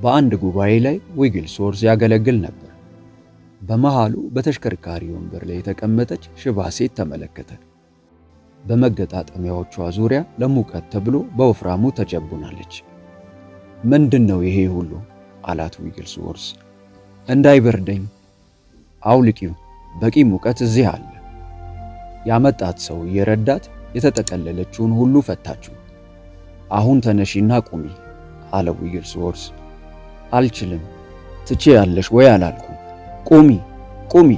በአንድ ጉባኤ ላይ ዊግልስወርዝ ያገለግል ነበር። በመሃሉ በተሽከርካሪ ወንበር ላይ የተቀመጠች ሽባ ሴት ተመለከተ። በመገጣጠሚያዎቿ ዙሪያ ለሙቀት ተብሎ በወፍራሙ ተጨቡናለች። ምንድነው ይሄ ሁሉ? አላት ዊግልስወርዝ። እንዳይበርደኝ። አውልቂው፣ በቂ ሙቀት እዚህ አለ። ያመጣት ሰው እየረዳት የተጠቀለለችውን ሁሉ ፈታችው። አሁን ተነሺና ቁሚ አለ ዊግልስወርዝ። አልችልም። ትችያለሽ ወይ አላልኩም። ቁሚ።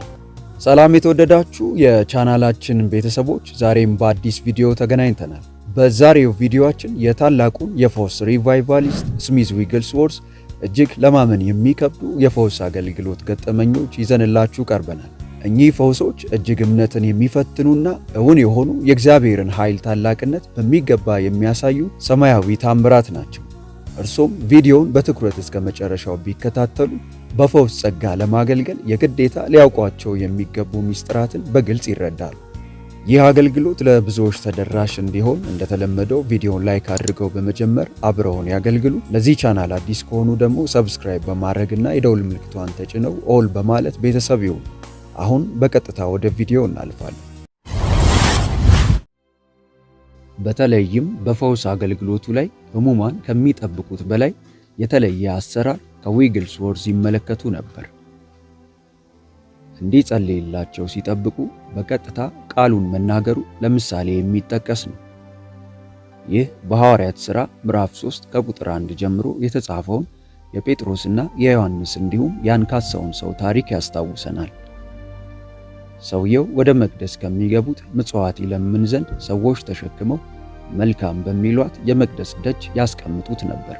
ሰላም የተወደዳችሁ የቻናላችን ቤተሰቦች፣ ዛሬም በአዲስ ቪዲዮ ተገናኝተናል። በዛሬው ቪዲዮአችን የታላቁን የፈውስ ሪቫይቫሊስት ስሚዝ ዊግልስወርዝ እጅግ ለማመን የሚከብዱ የፈውስ አገልግሎት ገጠመኞች ይዘንላችሁ ቀርበናል። እኚህ ፈውሶች እጅግ እምነትን የሚፈትኑና እውን የሆኑ የእግዚአብሔርን ኃይል ታላቅነት በሚገባ የሚያሳዩ ሰማያዊ ታምራት ናቸው። እርሶም ቪዲዮውን በትኩረት እስከ መጨረሻው ቢከታተሉ በፈውስ ጸጋ ለማገልገል የግዴታ ሊያውቋቸው የሚገቡ ሚስጥራትን በግልጽ ይረዳሉ። ይህ አገልግሎት ለብዙዎች ተደራሽ እንዲሆን እንደተለመደው ቪዲዮውን ላይክ አድርገው በመጀመር አብረውን ያገልግሉ። ለዚህ ቻናል አዲስ ከሆኑ ደግሞ ሰብስክራይብ በማድረግና የደውል ምልክቷን ተጭነው ኦል በማለት ቤተሰብ ይሁኑ። አሁን በቀጥታ ወደ ቪዲዮ እናልፋለን። በተለይም በፈውስ አገልግሎቱ ላይ ህሙማን ከሚጠብቁት በላይ የተለየ አሰራር ከዊግልስወርዝ ይመለከቱ ነበር። እንዲጸልይላቸው ሲጠብቁ በቀጥታ ቃሉን መናገሩ ለምሳሌ የሚጠቀስ ነው። ይህ በሐዋርያት ሥራ ምዕራፍ 3 ከቁጥር 1 ጀምሮ የተጻፈውን የጴጥሮስና የዮሐንስ እንዲሁም ያንካሳውን ሰው ታሪክ ያስታውሰናል። ሰውየው ወደ መቅደስ ከሚገቡት ምጽዋት ይለምን ዘንድ ሰዎች ተሸክመው መልካም በሚሏት የመቅደስ ደጅ ያስቀምጡት ነበር።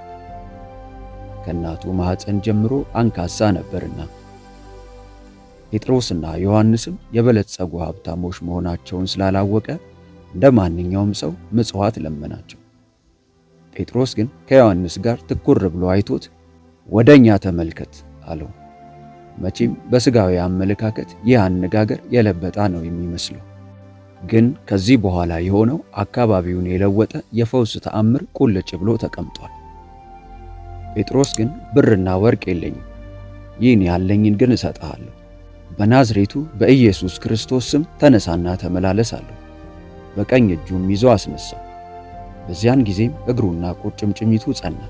ከእናቱ ማኅፀን ጀምሮ አንካሳ ነበርና። ጴጥሮስና ዮሐንስም የበለጸጉ ሀብታሞች መሆናቸውን ስላላወቀ እንደ ማንኛውም ሰው ምጽዋት ለመናቸው። ጴጥሮስ ግን ከዮሐንስ ጋር ትኩር ብሎ አይቶት ወደኛ ተመልከት አለው። መቼም በስጋዊ አመለካከት ይህ አነጋገር የለበጣ ነው የሚመስለው። ግን ከዚህ በኋላ የሆነው አካባቢውን የለወጠ የፈውስ ተአምር ቁልጭ ብሎ ተቀምጧል። ጴጥሮስ ግን ብርና ወርቅ የለኝም፣ ይህን ያለኝን ግን እሰጥሃለሁ። በናዝሬቱ በኢየሱስ ክርስቶስ ስም ተነሳና ተመላለስ አለው። በቀኝ እጁም ይዞ አስነሳው። በዚያን ጊዜም እግሩና ቁርጭምጭሚቱ ጸና።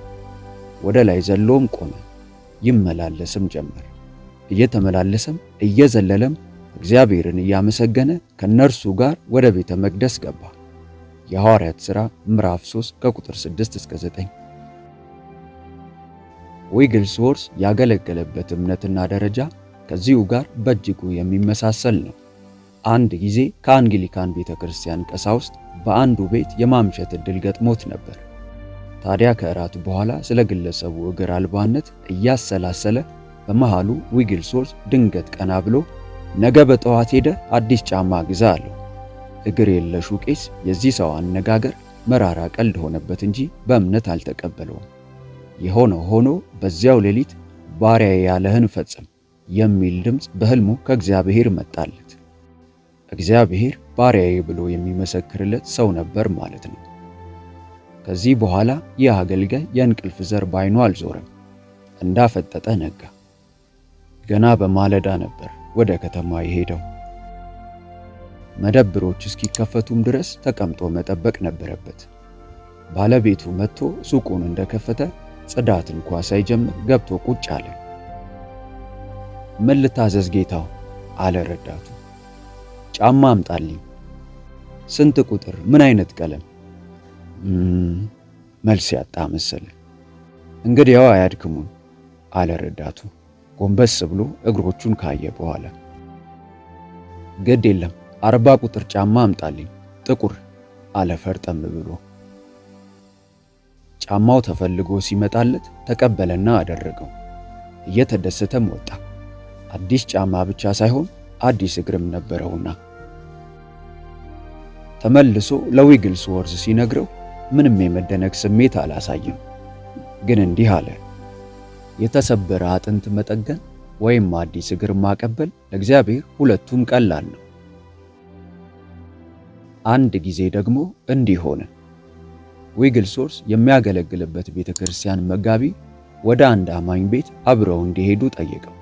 ወደ ላይ ዘሎም ቆመ፣ ይመላለስም ጀመር። እየተመላለሰም እየዘለለም እግዚአብሔርን እያመሰገነ ከነርሱ ጋር ወደ ቤተ መቅደስ ገባ። የሐዋርያት ሥራ ምዕራፍ 3 ከቁጥር 6 እስከ 9። ዊግልስወርዝ ያገለገለበት እምነትና ደረጃ ከዚሁ ጋር በእጅጉ የሚመሳሰል ነው። አንድ ጊዜ ከአንግሊካን ቤተክርስቲያን ቀሳውስት በአንዱ ቤት የማምሸት ዕድል ገጥሞት ነበር። ታዲያ ከእራት በኋላ ስለ ግለሰቡ እግር አልባነት እያሰላሰለ በመሃሉ ዊግልስወርዝ ድንገት ቀና ብሎ ነገ በጠዋት ሄደ አዲስ ጫማ ግዛ አለው። እግር የለሹ ቄስ የዚህ ሰው አነጋገር መራራ ቀልድ ሆነበት እንጂ በእምነት አልተቀበለውም። የሆነው ሆኖ በዚያው ሌሊት ባሪያዬ ያለህን ፈጽም የሚል ድምፅ በሕልሙ ከእግዚአብሔር መጣለት። እግዚአብሔር ባሪያዬ ብሎ የሚመሰክርለት ሰው ነበር ማለት ነው። ከዚህ በኋላ ይህ አገልጋይ የእንቅልፍ ዘር ባይኑ አልዞረም። እንዳፈጠጠ ነጋ። ገና በማለዳ ነበር ወደ ከተማ የሄደው። መደብሮች እስኪከፈቱም ድረስ ተቀምጦ መጠበቅ ነበረበት። ባለቤቱ መጥቶ ሱቁን እንደከፈተ ጽዳት እንኳ ሳይጀምር ገብቶ ቁጭ አለ። ምን ልታዘዝ ጌታው? አለ ረዳቱ። ጫማ አምጣልኝ። ስንት ቁጥር? ምን አይነት ቀለም? መልስ ያጣ መሰለ። እንግዲያው አያድክሙን አለ ረዳቱ ጎንበስ ብሎ እግሮቹን ካየ በኋላ። ግድ የለም 40 ቁጥር ጫማ አምጣልኝ ጥቁር አለ ፈርጠም ብሎ። ጫማው ተፈልጎ ሲመጣለት ተቀበለና አደረገው። እየተደሰተም ወጣ። አዲስ ጫማ ብቻ ሳይሆን አዲስ እግርም ነበረውና። ተመልሶ ለዊግልስወርዝ ሲነግረው ምንም የመደነቅ ስሜት አላሳየም። ግን እንዲህ አለ፣ የተሰበረ አጥንት መጠገን ወይም አዲስ እግር ማቀበል ለእግዚአብሔር ሁለቱም ቀላል ነው። አንድ ጊዜ ደግሞ እንዲህ ሆነ። ዊግልስወርዝ የሚያገለግልበት ቤተክርስቲያን መጋቢ ወደ አንድ አማኝ ቤት አብረው እንዲሄዱ ጠየቀው።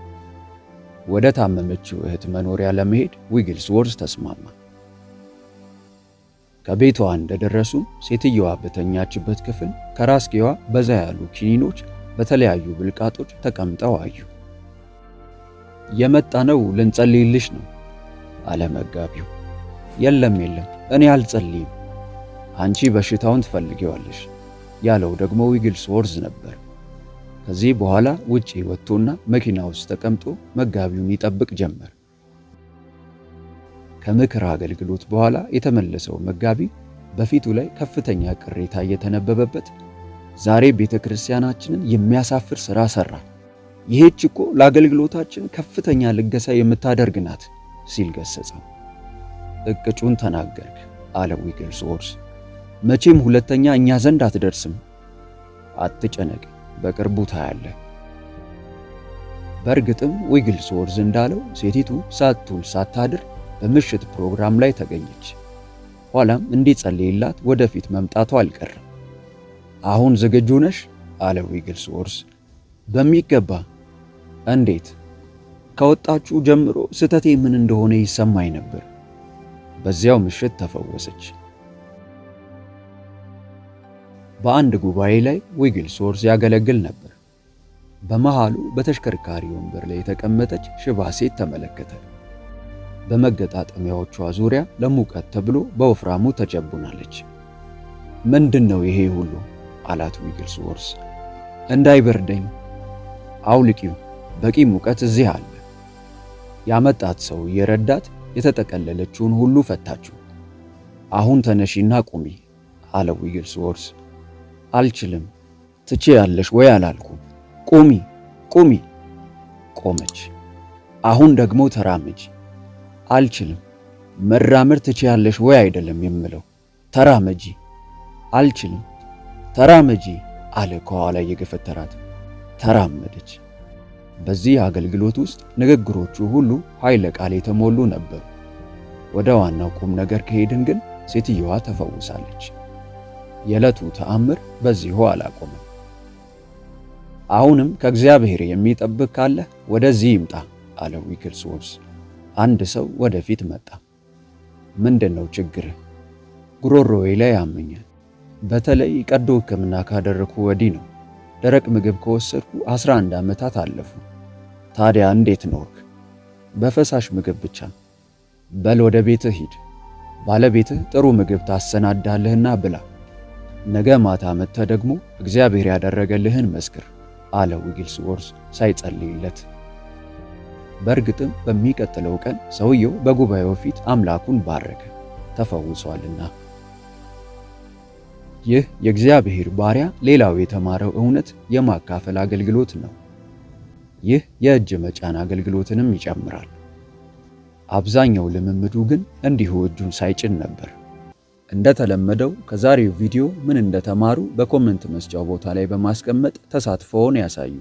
ወደ ታመመችው እህት መኖሪያ ለመሄድ ዊግልስወርዝ ተስማማ። ከቤቷ እንደደረሱ ሴትየዋ በተኛችበት ክፍል ከራስጌዋ በዛ ያሉ ኪኒኖች በተለያዩ ብልቃጦች ተቀምጠው አዩ። የመጣነው ልንጸልይልሽ ነው አለ መጋቢው። የለም እኔ አልጸልይም፣ አንቺ በሽታውን ትፈልጊዋለሽ ያለው ደግሞ ዊግልስወርዝ ነበር። ከዚህ በኋላ ውጪ ወጥቶና መኪና ውስጥ ተቀምጦ መጋቢውን ይጠብቅ ጀመር። ከምክር አገልግሎት በኋላ የተመለሰው መጋቢ በፊቱ ላይ ከፍተኛ ቅሬታ እየተነበበበት ዛሬ ቤተክርስቲያናችንን የሚያሳፍር ሥራ ሰራ፣ ይሄች እኮ ለአገልግሎታችን ከፍተኛ ልገሳ የምታደርግ ናት ሲል ገሰጸው። እቅጩን ተናገርክ አለ ዊግልስወርዝ። መቼም ሁለተኛ እኛ ዘንድ አትደርስም። አትጨነቅ፣ በቅርቡ ታያለህ። በእርግጥም ዊግልስወርዝ እንዳለው ሴቲቱ ሳትውል ሳታድር በምሽት ፕሮግራም ላይ ተገኘች። ኋላም እንዲጸልይላት ወደፊት መምጣቷ አልቀረም። አሁን ዝግጁ ነሽ አለ ዊግልስወርዝ። በሚገባ። እንዴት? ከወጣችሁ ጀምሮ ስተቴ ምን እንደሆነ ይሰማኝ ነበር። በዚያው ምሽት ተፈወሰች። በአንድ ጉባኤ ላይ ዊግልስወርዝ ያገለግል ነበር። በመሃሉ በተሽከርካሪ ወንበር ላይ የተቀመጠች ሽባ ሴት ተመለከተ። በመገጣጠሚያዎቿ ዙሪያ ለሙቀት ተብሎ በወፍራሙ ተጨቡናለች። ምንድነው ይሄ ሁሉ አላት ዊግልስወርዝ። እንዳይበርደኝ አውልቂው፣ በቂ ሙቀት እዚህ አለ። ያመጣት ሰው የረዳት የተጠቀለለችውን ሁሉ ፈታችው። አሁን ተነሺና ቁሚ አለ ዊግልስወርዝ። አልችልም። ትችያለሽ ወይ አላልኩም? ቁሚ። ቆመች። አሁን ደግሞ ተራመጂ። አልችልም። መራመድ ትችያለሽ ወይ አይደለም የምለው፣ ተራመጂ። አልችልም። ተራመጂ አለ ከኋላ የገፈተራት። ተራመደች። በዚህ አገልግሎት ውስጥ ንግግሮቹ ሁሉ ኃይለ ቃል የተሞሉ ነበሩ። ወደ ዋናው ቁም ነገር ከሄድን ግን ሴትየዋ ተፈውሳለች። የዕለቱ ተአምር በዚሁ አላቆመም። አሁንም ከእግዚአብሔር የሚጠብቅ ካለ ወደዚህ ይምጣ አለ ዊግልስወርዝ። አንድ ሰው ወደፊት መጣ። ምንድነው ችግርህ? ጉሮሮዬ ላይ ያመኛል። በተለይ ቀዶ ሕክምና ካደረኩ ወዲህ ነው። ደረቅ ምግብ ከወሰድኩ 11 ዓመታት አለፉ። ታዲያ እንዴት ኖርክ? በፈሳሽ ምግብ ብቻ። በል ወደ ቤትህ ሂድ። ባለቤትህ ጥሩ ምግብ ታሰናዳለህና ብላ። ነገ ማታ መጥተህ ደግሞ እግዚአብሔር ያደረገልህን መስክር አለ ዊግልስወርዝ ሳይጸልይለት። በእርግጥም በሚቀጥለው ቀን ሰውየው በጉባኤው ፊት አምላኩን ባረከ፣ ተፈውሷልና። ይህ የእግዚአብሔር ባሪያ ሌላው የተማረው እውነት የማካፈል አገልግሎት ነው። ይህ የእጅ መጫን አገልግሎትንም ይጨምራል። አብዛኛው ልምምዱ ግን እንዲሁ እጁን ሳይጭን ነበር። እንደተለመደው ከዛሬው ቪዲዮ ምን እንደተማሩ በኮሜንት መስጫው ቦታ ላይ በማስቀመጥ ተሳትፎውን ያሳዩ።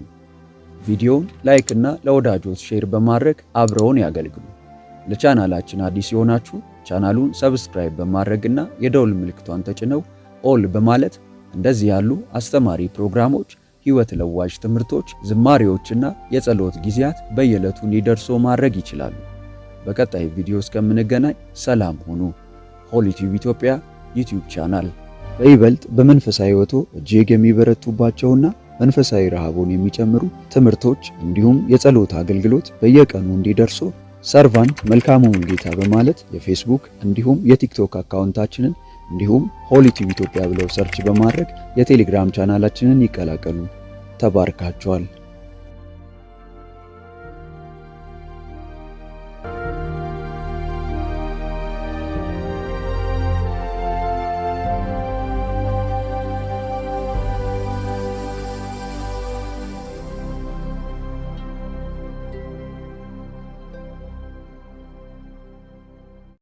ቪዲዮውን ላይክ እና ለወዳጆች ሼር በማድረግ አብረውን ያገልግሉ። ለቻናላችን አዲስ የሆናችሁ ቻናሉን ሰብስክራይብ በማድረግና የደውል ምልክቷን ተጭነው ኦል በማለት እንደዚህ ያሉ አስተማሪ ፕሮግራሞች፣ ህይወት ለዋጭ ትምህርቶች፣ ዝማሬዎችና የጸሎት ጊዜያት በየዕለቱ እንዲደርሱ ማድረግ ይችላሉ። በቀጣይ ቪዲዮ እስከምንገናኝ ሰላም ሁኑ። ሆሊ ቲዩብ ኢትዮጵያ ዩቲዩብ ቻናል በይበልጥ በመንፈሳዊ ሕይወቶ እጅግ የሚበረቱባቸውና መንፈሳዊ ረሃቦን የሚጨምሩ ትምህርቶች እንዲሁም የጸሎት አገልግሎት በየቀኑ እንዲደርሱ ሰርቫንት መልካሙን ጌታ በማለት የፌስቡክ እንዲሁም የቲክቶክ አካውንታችንን እንዲሁም ሆሊ ቲዩብ ኢትዮጵያ ብለው ሰርች በማድረግ የቴሌግራም ቻናላችንን ይቀላቀሉ። ተባርካችኋል።